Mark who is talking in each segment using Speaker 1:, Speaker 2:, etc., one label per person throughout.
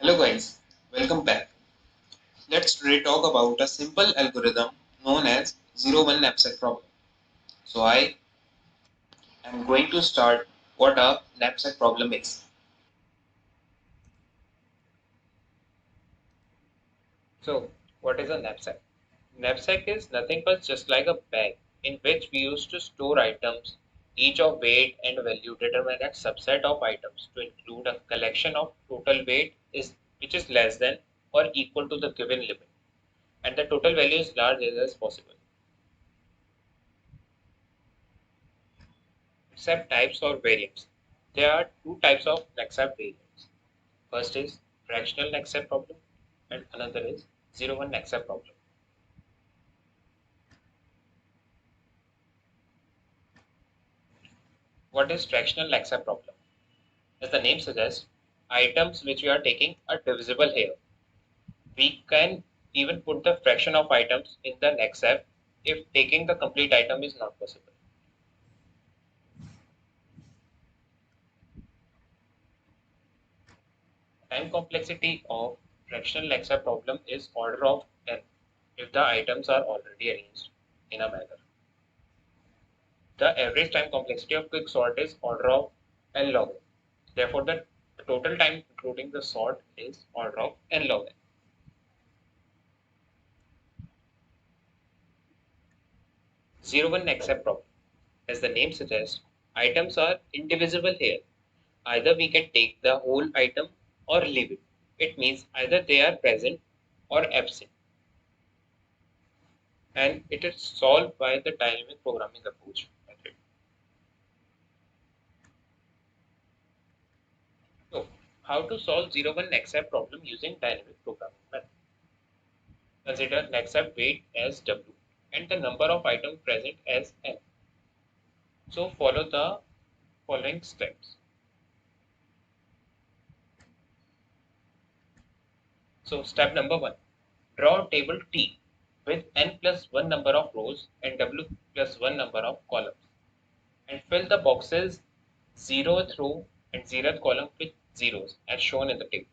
Speaker 1: Hello guys, welcome back. Let's today talk about a simple algorithm known as 0-1 knapsack problem. So I am going to start what a knapsack problem is.
Speaker 2: So, what is a knapsack? Knapsack is nothing but just like a bag in which we used to store items, each of weight and value determine a subset of items to include a collection of total weight is which is less than or equal to the given limit, and the total value is large as possible. Except types or variants. There are two types of knapsack variants. First is fractional knapsack problem, and another is 0-1 knapsack problem. What is fractional knapsack problem? As the name suggests, items which we are taking are divisible here. We can even put the fraction of items in the next step if taking the complete item is not possible. Time complexity of fractional Lexa problem is order of n if the items are already arranged in a manner. The average time complexity of quick sort is order of n log n. Therefore, the total time including the sort is order of n log n. 0-1 accept problem. As the name suggests, items are indivisible here. Either we can take the whole item or leave it. It means either they are present or absent. And it is solved by the dynamic programming approach method. So, how to solve 0-1 accept problem using dynamic programming method? Consider accept weight as W and the number of items present as N. So, follow the following steps. So, step number 1. Draw a table T with n plus 1 number of rows and w plus 1 number of columns, and fill the boxes 0th row and 0th column with zeros as shown in the table.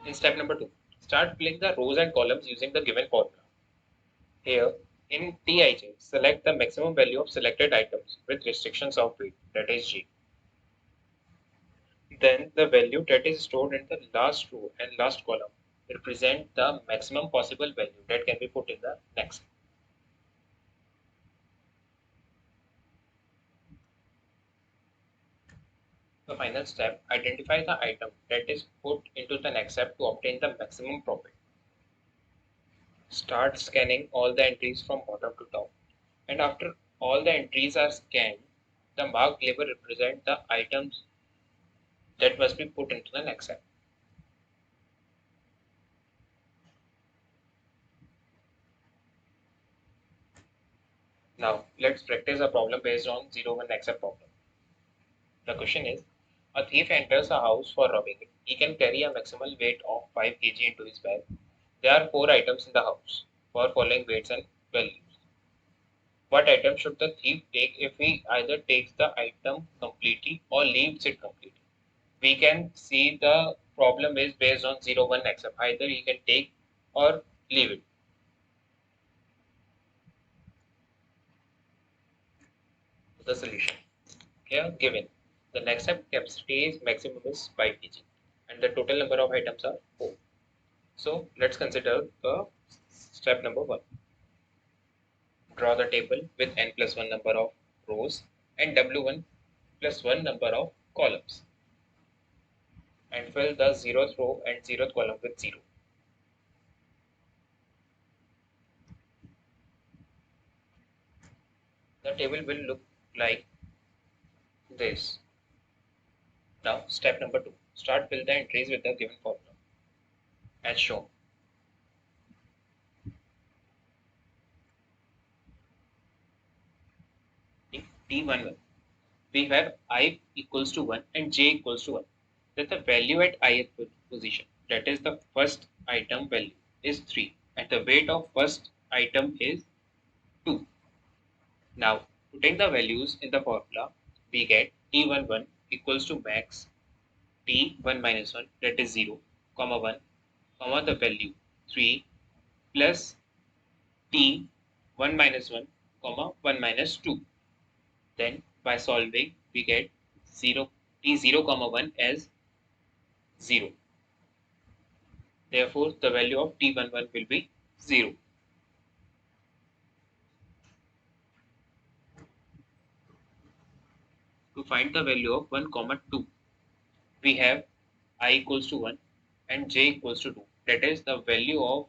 Speaker 2: In step number 2, start filling the rows and columns using the given formula. Here, in Tij, select the maximum value of selected items with restrictions of weight, that is G. Then the value that is stored in the last row and last column represent the maximum possible value that can be put in the next. The final step, identify the item that is put into the next step to obtain the maximum profit. Start scanning all the entries from bottom to top. And after all the entries are scanned, the marked label represents the items that must be put into the next step. Now, let's practice a problem based on 0-1 accept problem. The question is, a thief enters a house for robbing it. He can carry a maximal weight of 5 kg into his bag. There are 4 items in the house for following weights and values. What item should the thief take if he either takes the item completely or leaves it completely? We can see the problem is based on 0-1 accept. Either he can take or leave it. The solution here given. The next step capacity is maximum is 5 kg and the total number of items are 4. So let's consider the step number 1. Draw the table with n plus 1 number of rows and w1 plus 1 number of columns, and fill the 0th row and 0th column with 0. The table will look like this. Now, step number 2. Start fill the entries with the given formula as shown. In T11, we have I equals to 1 and j equals to 1. That the value at ith position, that is the first item value, is 3 and the weight of first item is 2. Now, putting the values in the formula, we get T11 equals to max t1 minus 1, that is 0, comma 1, comma the value 3 plus t1 minus 1, comma 1 minus 2. Then by solving we get 0 t0 comma 1 as 0. Therefore the value of t11 will be 0. To find the value of 1 comma 2, we have I equals to 1 and j equals to 2. That is, the value of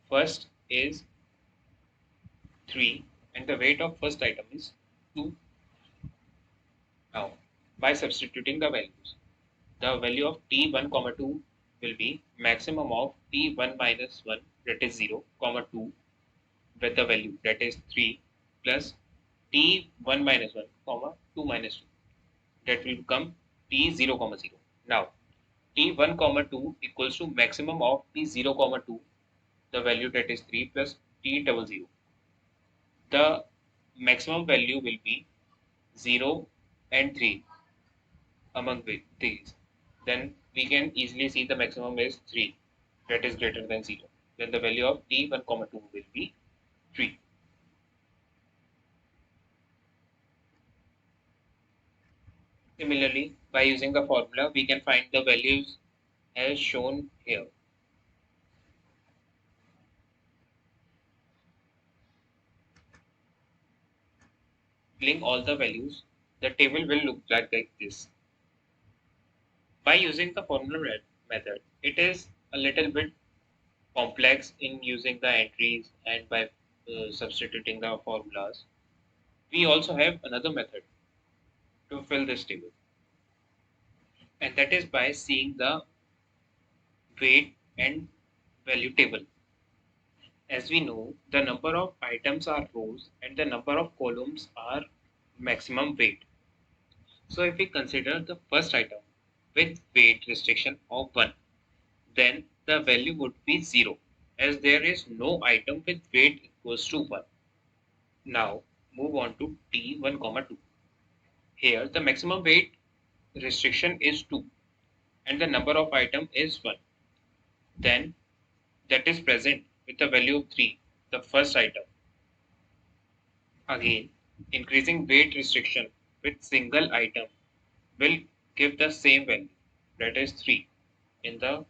Speaker 2: first is 3 and the weight of first item is 2. Now by substituting the values, the value of t1 comma 2 will be maximum of t1 minus 1, that is 0 comma 2, with the value that is 3 plus t1 minus 1 comma 2 minus 2, that will become t0 comma 0. Now t1 comma 2 equals to maximum of t0 comma 2, the value that is 3 plus t double 0. The maximum value will be 0 and 3 among these. Then we can easily see the maximum is 3, that is greater than 0. Then the value of t1 comma 2 will be 3. Similarly, by using the formula, we can find the values as shown here. Filling all the values, the table will look like this. By using the formula method, it is a little bit complex in using the entries and by substituting the formulas. We also have another method to fill this table, and that is by seeing the weight and value table. As we know, the number of items are rows and the number of columns are maximum weight. So if we consider the first item with weight restriction of 1, then the value would be 0, as there is no item with weight equals to 1. Now move on to T1, 2. Here the maximum weight restriction is 2 and the number of item is 1. Then that is present with the value of 3, the first item. Again, increasing weight restriction with single item will give the same value, that is 3, in the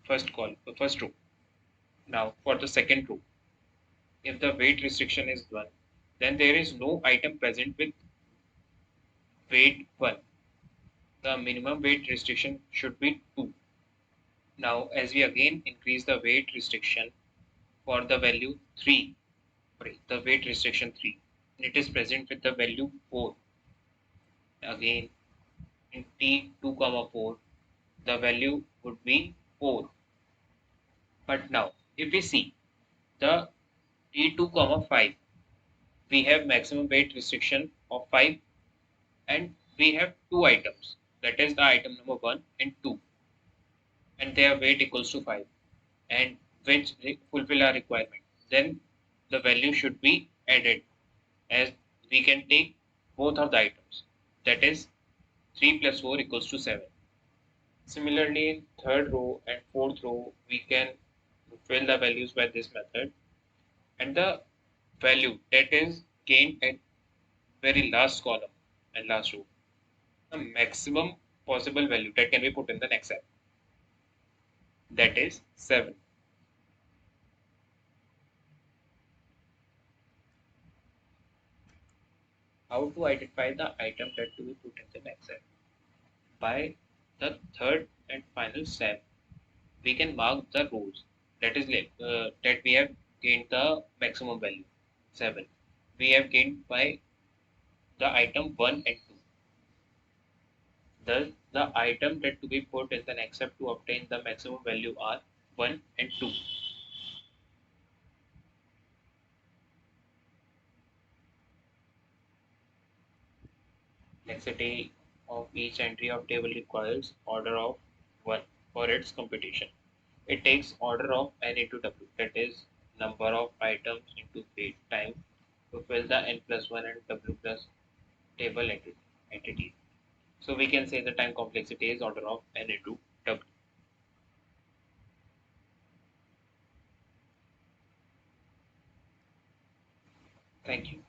Speaker 2: first row. Now for the second row, if the weight restriction is 1, then there is no item present with weight 1. The minimum weight restriction should be 2. Now as we again increase the weight restriction for the value 3, the weight restriction 3, it is present with the value 4. Again in T2, 4, the value would be 4. But now if we see the T2, 5, we have maximum weight restriction of 5 and we have two items, that is the item number 1 and 2, and their weight equals to 5, and which fulfill our requirement. Then the value should be added, as we can take both of the items, that is 3 plus 4 equals to 7. Similarly, in third row and fourth row, we can fill the values by this method, and the value that is gained at very last column and last row, the maximum possible value that can be put in the next cell, that is 7. How to identify the item that to be put in the next cell? By the third and final step, we can mark the rows that is that we have gained the maximum value 7. We have gained by the item 1 and 2. Thus, the item that to be put in the next step to obtain the maximum value are 1 and 2. Complexity of each entry of table requires order of 1 for its computation. It takes order of n into w, that is number of items into weight time, to fill the n plus 1 and w plus table entry. entities. So we can say the time complexity is order of n into w. Thank you.